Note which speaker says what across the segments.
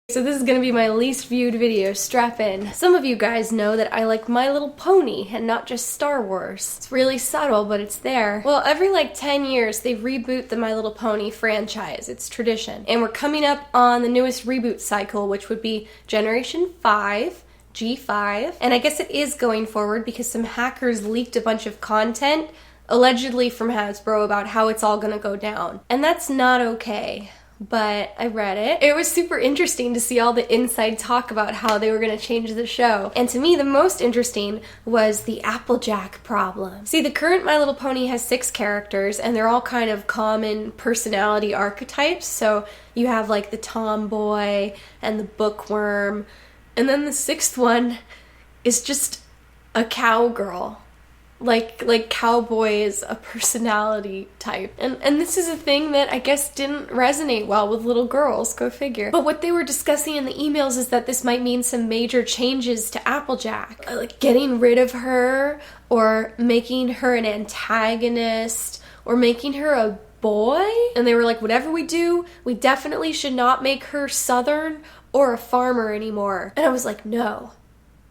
Speaker 1: So this is gonna be my least viewed video, strap in. Some of you guys know that I like My Little Pony and not just Star Wars. It's really subtle, but it's there. Well, every like 10 years they reboot the My Little Pony franchise. It's tradition. And we're coming up on the newest reboot cycle, which would be Generation 5, G5. And I guess it is going forward because some hackers leaked a bunch of content, allegedly from Hasbro, about how it's all gonna go down. And that's not okay. But I read it. It was super interesting to see all the inside talk about how they were going to change the show. And to me, the most interesting was the Applejack Problem. See, the current My Little Pony has 6 characters, and they're all kind of common personality archetypes. So you have like the tomboy and the bookworm, and then the 6th one is just a cowgirl. Like cowboy is a personality type. And this is a thing that I guess didn't resonate well with little girls, go figure. But what they were discussing in the emails is that this might mean some major changes to Applejack. Like getting rid of her, or making her an antagonist, or making her a boy. And they were like, whatever we do, we definitely should not make her Southern or a farmer anymore. And I was like, no,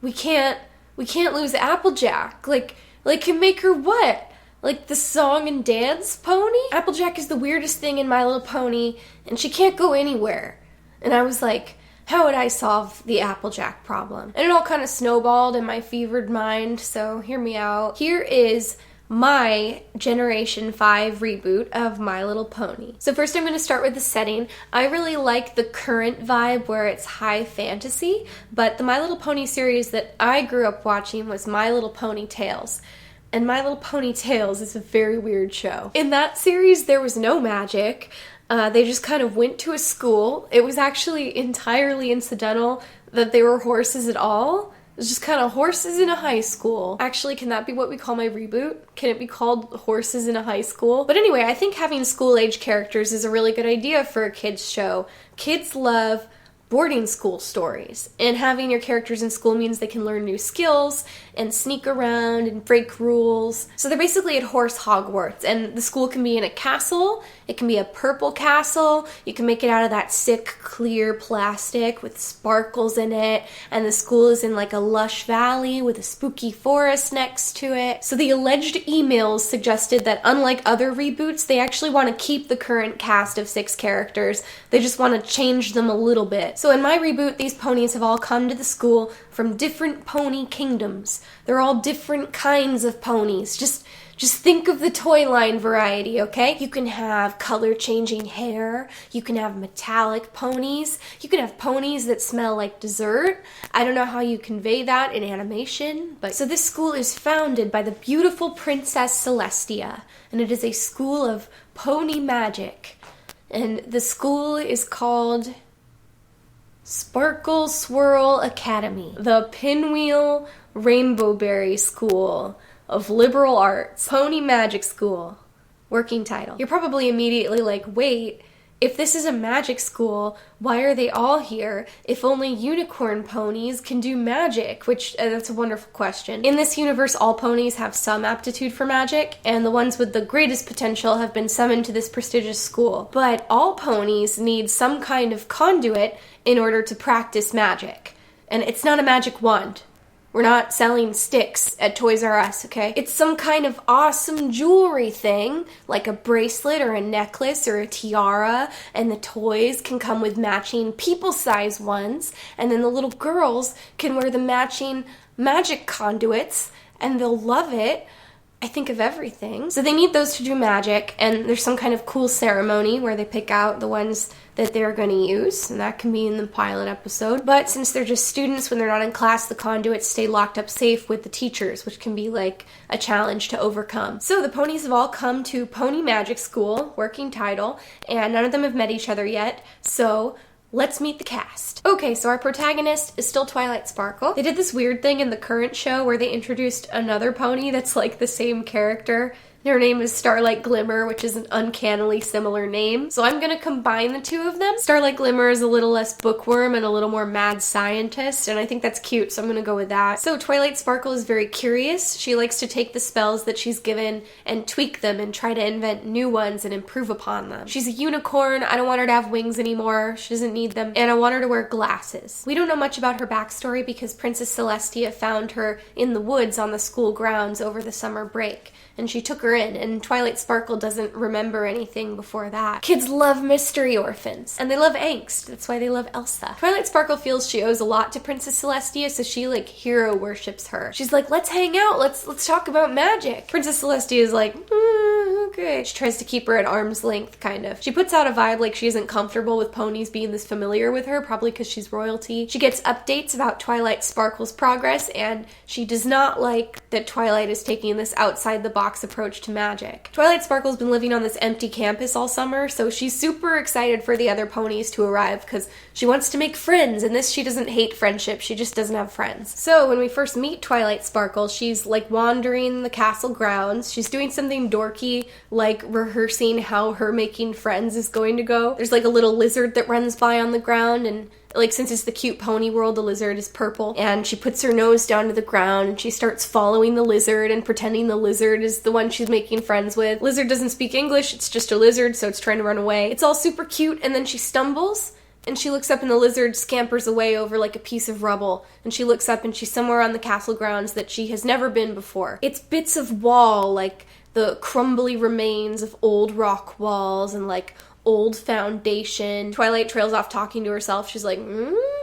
Speaker 1: we can't lose Applejack. Like, can make her what? Like the song and dance pony? Applejack is the weirdest thing in My Little Pony, and she can't go anywhere. And I was like, how would I solve the Applejack problem? And it all kind of snowballed in my fevered mind, so hear me out. Here is my Generation 5 reboot of My Little Pony. So first I'm going to start with the setting. I really like the current vibe where it's high fantasy, but the My Little Pony series that I grew up watching was My Little Pony Tales. And My Little Pony Tales is a very weird show. In that series, there was no magic. They just kind of went to a school. It was actually entirely incidental that they were horses at all. It was just kind of horses in a high school. Actually, can that be what we call my reboot? Can it be called Horses in a High School? But anyway, I think having school-age characters is a really good idea for a kids show. Kids love boarding school stories, and having your characters in school means they can learn new skills and sneak around and break rules. So they're basically at Horse Hogwarts, and the school can be in a castle. It can be a purple castle. You can make it out of that sick clear plastic with sparkles in it, and the school is in like a lush valley with a spooky forest next to it. So the alleged emails suggested that unlike other reboots, they actually want to keep the current cast of 6 characters. They just want to change them a little bit. So in my reboot, these ponies have all come to the school from different pony kingdoms. They're all different kinds of ponies. Just think of the toy line variety, okay? You can have color-changing hair. You can have metallic ponies. You can have ponies that smell like dessert. I don't know how you convey that in animation, but so this school is founded by the beautiful Princess Celestia, and it is a school of pony magic. And the school is called Sparkle Swirl Academy, the Pinwheel Rainbowberry School of Liberal Arts, Pony Magic School. Working title. You're probably immediately like, wait, if this is a magic school, why are they all here if only unicorn ponies can do magic? Which, that's a wonderful question. In this universe, all ponies have some aptitude for magic, and the ones with the greatest potential have been summoned to this prestigious school. But all ponies need some kind of conduit in order to practice magic. And it's not a magic wand. We're not selling sticks at Toys R Us, okay? It's some kind of awesome jewelry thing, like a bracelet or a necklace or a tiara, and the toys can come with matching people-size ones, and then the little girls can wear the matching magic conduits, and they'll love it. I think of everything. So they need those to do magic, and there's some kind of cool ceremony where they pick out the ones that they're going to use, and that can be in the pilot episode. But since they're just students, when they're not in class, the conduits stay locked up safe with the teachers, which can be like a challenge to overcome. So the ponies have all come to Pony Magic School, working title, and none of them have met each other yet, so let's meet the cast. Okay, so our protagonist is still Twilight Sparkle. They did this weird thing in the current show where they introduced another pony that's like the same character, and Her name is Starlight Glimmer, which is an uncannily similar name. So I'm gonna combine the two of them. Starlight Glimmer is a little less bookworm and a little more mad scientist, and I think that's cute, so I'm gonna go with that. So Twilight Sparkle is very curious. She likes to take the spells that she's given and tweak them and try to invent new ones and improve upon them. She's a unicorn. I don't want her to have wings anymore. She doesn't need them. And I want her to wear glasses. We don't know much about her backstory because Princess Celestia found her in the woods on the school grounds over the summer break, and she took her in, and Twilight Sparkle doesn't remember anything before that. Kids love mystery orphans, and they love angst. That's why they love Elsa. Twilight Sparkle feels she owes a lot to Princess Celestia, so she like hero worships her. She's like, let's hang out, let's talk about magic. Princess Celestia is like, okay. She tries to keep her at arm's length, kind of. She puts out a vibe like she isn't comfortable with ponies being this familiar with her, probably because she's royalty. She gets updates about Twilight Sparkle's progress, and she does not like that Twilight is taking this outside the box approach to magic. Twilight Sparkle's been living on this empty campus all summer, so she's super excited for the other ponies to arrive because she wants to make friends. In this, she doesn't hate friendship, she just doesn't have friends. So when we first meet Twilight Sparkle, she's like wandering the castle grounds. She's doing something dorky, like rehearsing how her making friends is going to go. There's like a little lizard that runs by on the ground, and like, since it's the cute pony world, the lizard is purple, and she puts her nose down to the ground and she starts following the lizard and pretending the lizard is the one she's making friends with. Lizard doesn't speak English, it's just a lizard, so it's trying to run away. It's all super cute, and then she stumbles and she looks up and the lizard scampers away over like a piece of rubble, and she looks up and she's somewhere on the castle grounds that she has never been before. It's bits of wall, like the crumbly remains of old rock walls and like old foundation. Twilight trails off talking to herself. She's like,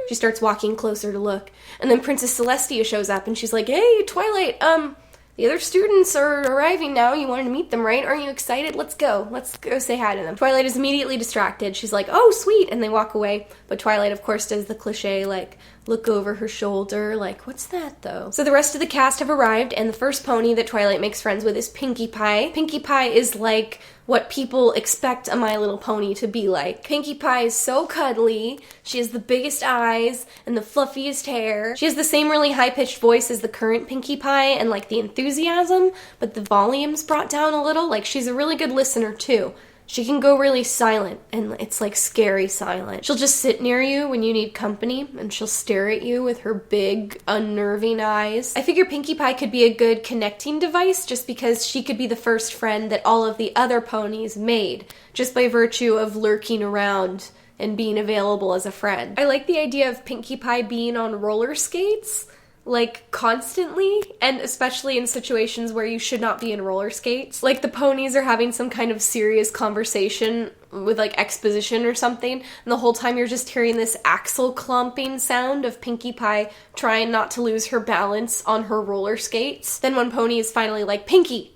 Speaker 1: She starts walking closer to look. And then Princess Celestia shows up and she's like, hey, Twilight, the other students are arriving now. You wanted to meet them, right? Aren't you excited? Let's go. Let's go say hi to them. Twilight is immediately distracted. She's like, oh, sweet. And they walk away. But Twilight, of course, does the cliche, like, look over her shoulder, like, what's that, though? So the rest of the cast have arrived, and the first pony that Twilight makes friends with is Pinkie Pie. Pinkie Pie is like what people expect a My Little Pony to be like. Pinkie Pie is so cuddly. She has the biggest eyes and the fluffiest hair. She has the same really high-pitched voice as the current Pinkie Pie and like the enthusiasm, but the volume's brought down a little. Like, she's a really good listener too. She can go really silent, and it's like scary silent. She'll just sit near you when you need company, and she'll stare at you with her big, unnerving eyes. I figure Pinkie Pie could be a good connecting device just because she could be the first friend that all of the other ponies made, just by virtue of lurking around and being available as a friend. I like the idea of Pinkie Pie being on roller skates, like, constantly, and especially in situations where you should not be in roller skates. Like, the ponies are having some kind of serious conversation with, like, exposition or something, and the whole time you're just hearing this axle clumping sound of Pinkie Pie trying not to lose her balance on her roller skates. Then one pony is finally like, Pinkie,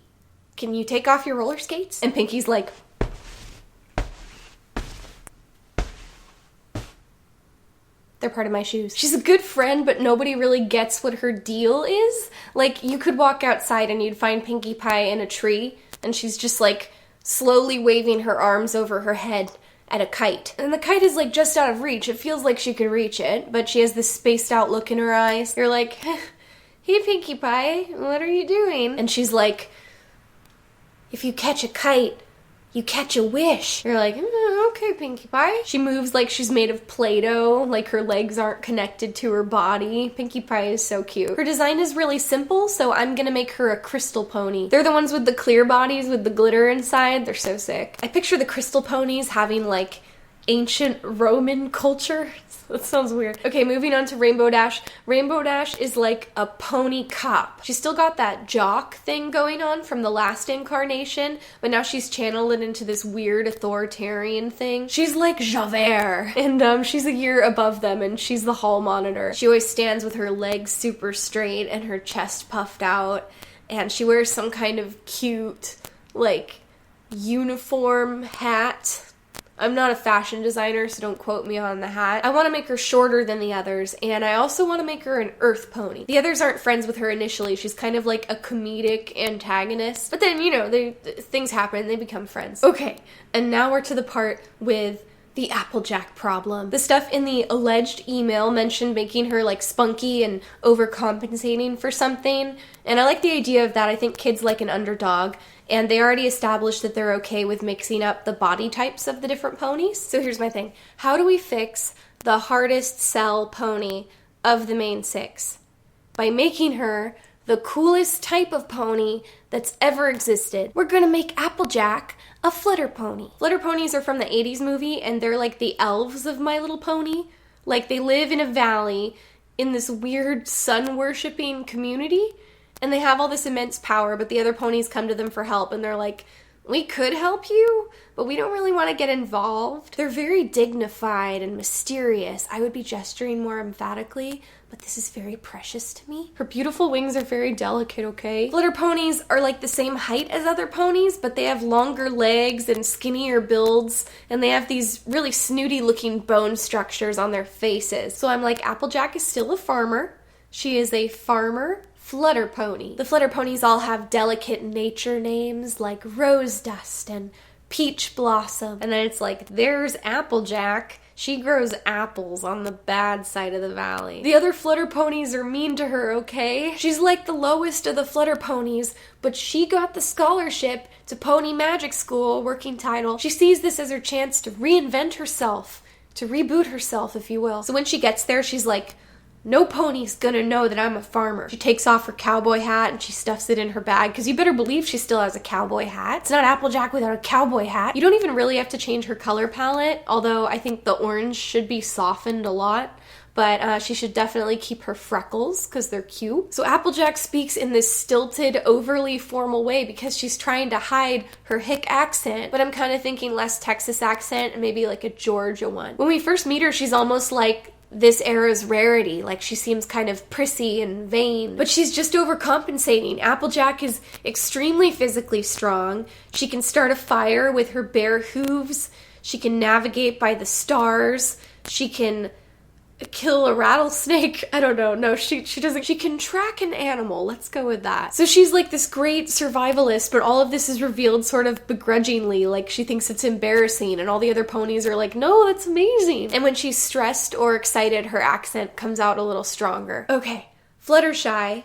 Speaker 1: can you take off your roller skates? And Pinkie's like, they're part of my shoes. She's a good friend, but nobody really gets what her deal is. Like, you could walk outside and you'd find Pinkie Pie in a tree, and she's just, like, slowly waving her arms over her head at a kite. And the kite is, like, just out of reach. It feels like she could reach it, but she has this spaced out look in her eyes. You're like, hey, Pinkie Pie, what are you doing? And she's like, if you catch a kite, you catch a wish. You're like, okay, Pinkie Pie. She moves like she's made of Play-Doh, like her legs aren't connected to her body. Pinkie Pie is so cute. Her design is really simple, so I'm gonna make her a crystal pony. They're the ones with the clear bodies with the glitter inside. They're so sick. I picture the crystal ponies having like ancient Roman culture. That sounds weird. Okay, moving on to Rainbow Dash. Rainbow Dash is like a pony cop. She's still got that jock thing going on from the last incarnation, but now she's channeled it into this weird authoritarian thing. She's like Javert, and she's a year above them, and she's the hall monitor. She always stands with her legs super straight and her chest puffed out, and she wears some kind of cute, like, uniform hat. I'm not a fashion designer, so don't quote me on the hat. I want to make her shorter than the others, and I also want to make her an earth pony. The others aren't friends with her initially. She's kind of like a comedic antagonist. But then, you know, things happen, they become friends. Okay, and now we're to the part with the Applejack Problem. The stuff in the alleged email mentioned making her like spunky and overcompensating for something, and I like the idea of that. I think kids like an underdog, and they already established that they're okay with mixing up the body types of the different ponies. So here's my thing. How do we fix the hardest sell pony of the main 6? By making her the coolest type of pony that's ever existed. We're gonna make Applejack a Flutter Pony. Flutter Ponies are from the 80s movie, and they're like the elves of My Little Pony. Like, they live in a valley in this weird sun-worshipping community, and they have all this immense power, but the other ponies come to them for help, and they're like, we could help you, but we don't really want to get involved. They're very dignified and mysterious. I would be gesturing more emphatically, but this is very precious to me. Her beautiful wings are very delicate, okay? Flutter ponies are like the same height as other ponies, but they have longer legs and skinnier builds, and they have these really snooty looking bone structures on their faces. So I'm like, Applejack is still a farmer. She is a farmer Flutter Pony. The Flutter Ponies all have delicate nature names like Rose Dust and Peach Blossom. And then it's like, there's Applejack. She grows apples on the bad side of the valley. The other Flutter Ponies are mean to her, okay? She's like the lowest of the Flutter Ponies, but she got the scholarship to Pony Magic School, working title. She sees this as her chance to reinvent herself, to reboot herself, if you will. So when she gets there, she's like, no pony's gonna know that I'm a farmer. She takes off her cowboy hat and she stuffs it in her bag, because you better believe she still has a cowboy hat. It's not Applejack without a cowboy hat. You don't even really have to change her color palette, although I think the orange should be softened a lot. But she should definitely keep her freckles because they're cute. So Applejack speaks in this stilted, overly formal way because she's trying to hide her hick accent. But I'm kind of thinking less Texas accent and maybe like a Georgia one. When we first meet her, she's almost like this era's Rarity. Like, she seems kind of prissy and vain, but she's just overcompensating. Applejack is extremely physically strong. She can start a fire with her bare hooves. She can navigate by the stars. She can kill a rattlesnake. I don't know. No, she doesn't. She can track an animal. Let's go with that. So she's like this great survivalist, but all of this is revealed sort of begrudgingly. Like, she thinks it's embarrassing, and all the other ponies are like, no, that's amazing. And when she's stressed or excited, her accent comes out a little stronger. Okay, Fluttershy.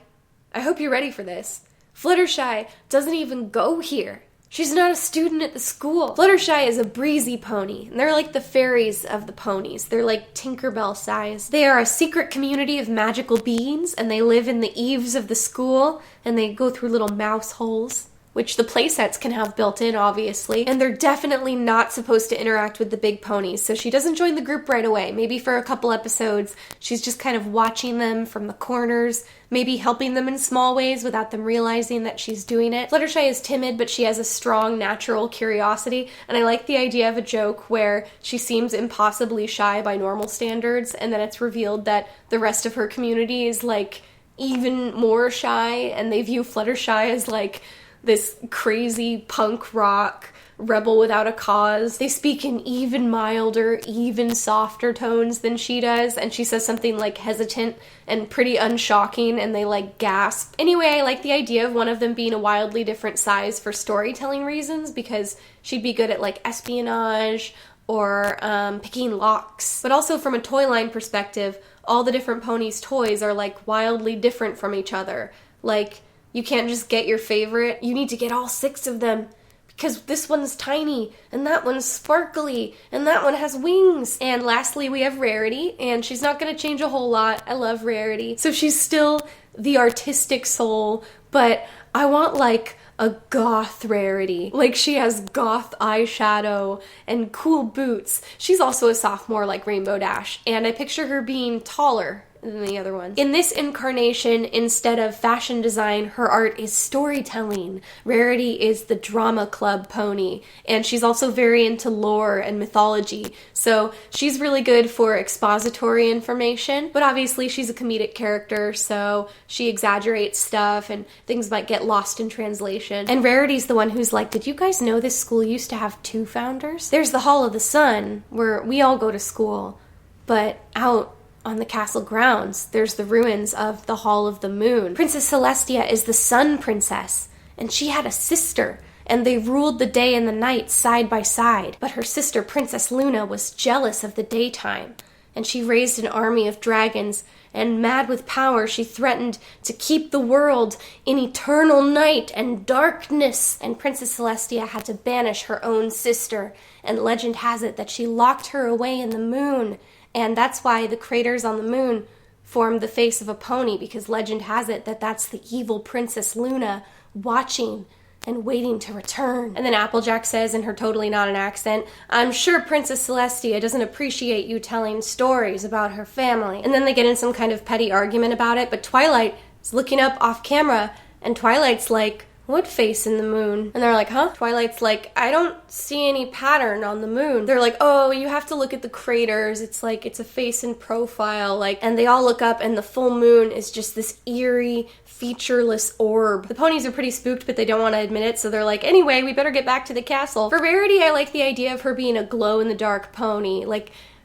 Speaker 1: I hope you're ready for this. Fluttershy doesn't even go here. She's not a student at the school. Fluttershy is a breezy pony, and they're like the fairies of the ponies. They're like Tinkerbell size. They are a secret community of magical beings, and they live in the eaves of the school, and they go through little mouse holes, which the playsets can have built in, obviously. And they're definitely not supposed to interact with the big ponies, so she doesn't join the group right away. Maybe for a couple episodes, she's just kind of watching them from the corners, maybe helping them in small ways without them realizing that she's doing it. Fluttershy is timid, but she has a strong natural curiosity, and I like the idea of a joke where she seems impossibly shy by normal standards, and then it's revealed that the rest of her community is like even more shy, and they view Fluttershy as like this crazy punk rock rebel without a cause. They speak in even milder, even softer tones than she does, and she says something like hesitant and pretty unshocking, and they like gasp. Anyway, I like the idea of one of them being a wildly different size for storytelling reasons, because she'd be good at like espionage or picking locks. But also from a toy line perspective, all the different ponies' toys are like wildly different from each other. Like, you can't just get your favorite. You need to get all 6 of them, because this one's tiny, and that one's sparkly, and that one has wings. And lastly, we have Rarity, and she's not gonna change a whole lot. I love Rarity. So she's still the artistic soul, but I want like a goth Rarity. Like, she has goth eyeshadow and cool boots. She's also a sophomore like Rainbow Dash, and I picture her being taller than the other ones. In this incarnation, instead of fashion design, her art is storytelling. Rarity is the drama club pony, and she's also very into lore and mythology, so she's really good for expository information, but obviously she's a comedic character, so she exaggerates stuff and things might get lost in translation. And Rarity's the one who's like, did you guys know this school used to have 2 founders? There's the Hall of the Sun, where we all go to school, but out on the castle grounds, there's the ruins of the Hall of the Moon. Princess Celestia is the Sun Princess, and she had a sister, and they ruled the day and the night side by side. But her sister, Princess Luna, was jealous of the daytime, and she raised an army of dragons, and mad with power, she threatened to keep the world in eternal night and darkness. And Princess Celestia had to banish her own sister, and legend has it that she locked her away in the moon. And that's why the craters on the moon formed the face of a pony, because legend has it that that's the evil Princess Luna watching and waiting to return. And then Applejack says in her totally not an accent, "I'm sure Princess Celestia doesn't appreciate you telling stories about her family." And then they get in some kind of petty argument about it, but Twilight is looking up off camera, and Twilight's like, "What face in the moon?" And they're like, "Huh?" Twilight's like, "I don't see any pattern on the moon." They're like, "Oh, you have to look at the craters. It's like, it's a face in profile." And they all look up, and the full moon is just this eerie, featureless orb. The ponies are pretty spooked, but they don't want to admit it, so they're like, "Anyway, we better get back to the castle." For Rarity, I like the idea of her being a glow-in-the-dark pony.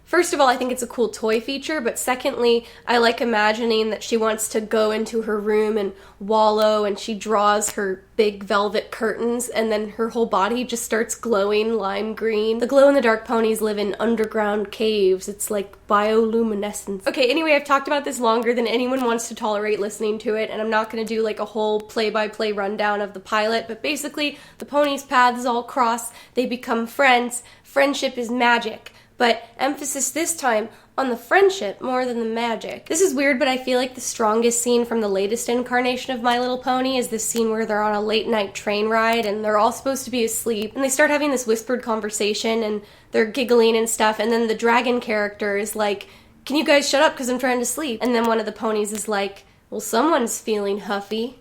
Speaker 1: First of all, I think it's a cool toy feature, but secondly, I like imagining that she wants to go into her room and wallow, and she draws her big velvet curtains, and then her whole body just starts glowing lime green. The glow-in-the-dark ponies live in underground caves. It's like bioluminescence. Okay, anyway, I've talked about this longer than anyone wants to tolerate listening to it, and I'm not going to do like a whole play-by-play rundown of the pilot, but basically, the ponies' paths all cross, they become friends. Friendship is magic. But emphasis this time on the friendship more than the magic. This is weird, but I feel like the strongest scene from the latest incarnation of My Little Pony is this scene where they're on a late night train ride and they're all supposed to be asleep, and they start having this whispered conversation and they're giggling and stuff, and then the dragon character is like, "Can you guys shut up because I'm trying to sleep?" And then one of the ponies is like, "Well, someone's feeling huffy.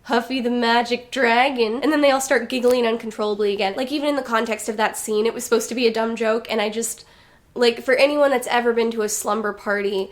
Speaker 1: Huffy the magic dragon." And then they all start giggling uncontrollably again. Even in the context of that scene, it was supposed to be a dumb joke, and I just, for anyone that's ever been to a slumber party,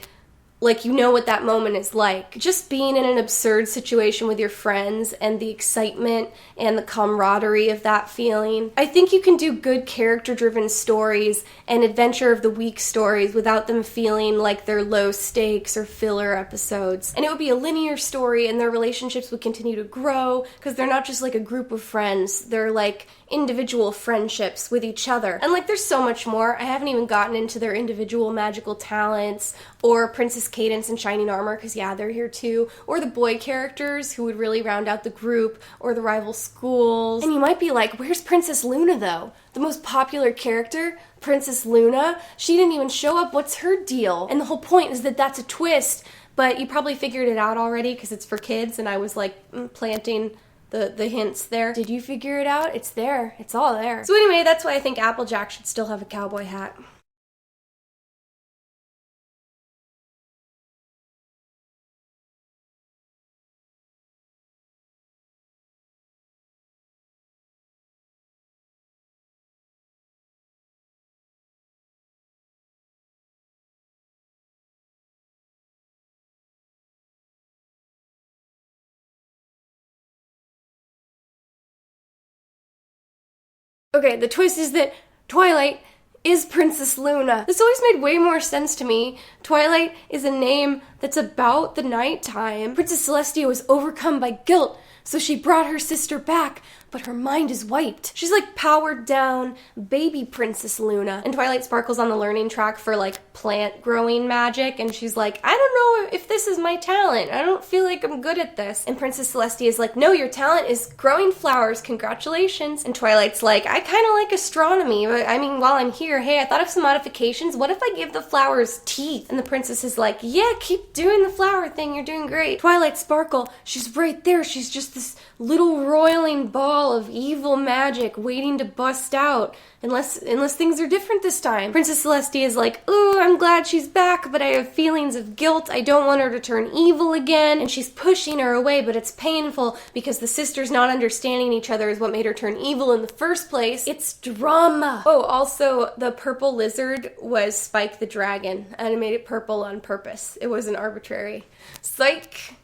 Speaker 1: you know what that moment is like. Just being in an absurd situation with your friends and the excitement and the camaraderie of that feeling. I think you can do good character-driven stories and adventure of the week stories without them feeling like they're low stakes or filler episodes. And it would be a linear story, and their relationships would continue to grow because they're not just like a group of friends. They're like individual friendships with each other. And there's so much more. I haven't even gotten into their individual magical talents or Princess Cadence and Shining Armor, because yeah, they're here too, or the boy characters who would really round out the group, or the rival schools. And you might be like, where's Princess Luna though? The most popular character, Princess Luna, she didn't even show up. What's her deal? And the whole point is that that's a twist, but you probably figured it out already because it's for kids, and I was planting the hints there. Did you figure it out? It's there. It's all there. So anyway, that's why I think Applejack should still have a cowboy hat. Okay, the twist is that Twilight is Princess Luna. This always made way more sense to me. Twilight is a name that's about the nighttime. Princess Celestia was overcome by guilt, so she brought her sister back, but her mind is wiped. She's powered down baby Princess Luna. And Twilight Sparkle's on the learning track for plant growing magic, and she's like, "I don't know if this is my talent. I don't feel like I'm good at this." And Princess Celestia is like, "No, your talent is growing flowers. Congratulations." And Twilight's like, "I kind of like astronomy, but while I'm here, hey, I thought of some modifications. What if I give the flowers teeth?" And the princess is like, "Yeah, keep doing the flower thing. You're doing great." Twilight Sparkle, she's right there. She's just this little roiling ball of evil magic waiting to bust out, unless things are different this time. Princess Celestia is like, "Ooh, I'm glad she's back, but I have feelings of guilt. I don't want her to turn evil again." And she's pushing her away, but it's painful because the sisters not understanding each other is what made her turn evil in the first place. It's drama. Oh, also, the purple lizard was Spike the Dragon, and I made it purple on purpose. It wasn't arbitrary. Psych.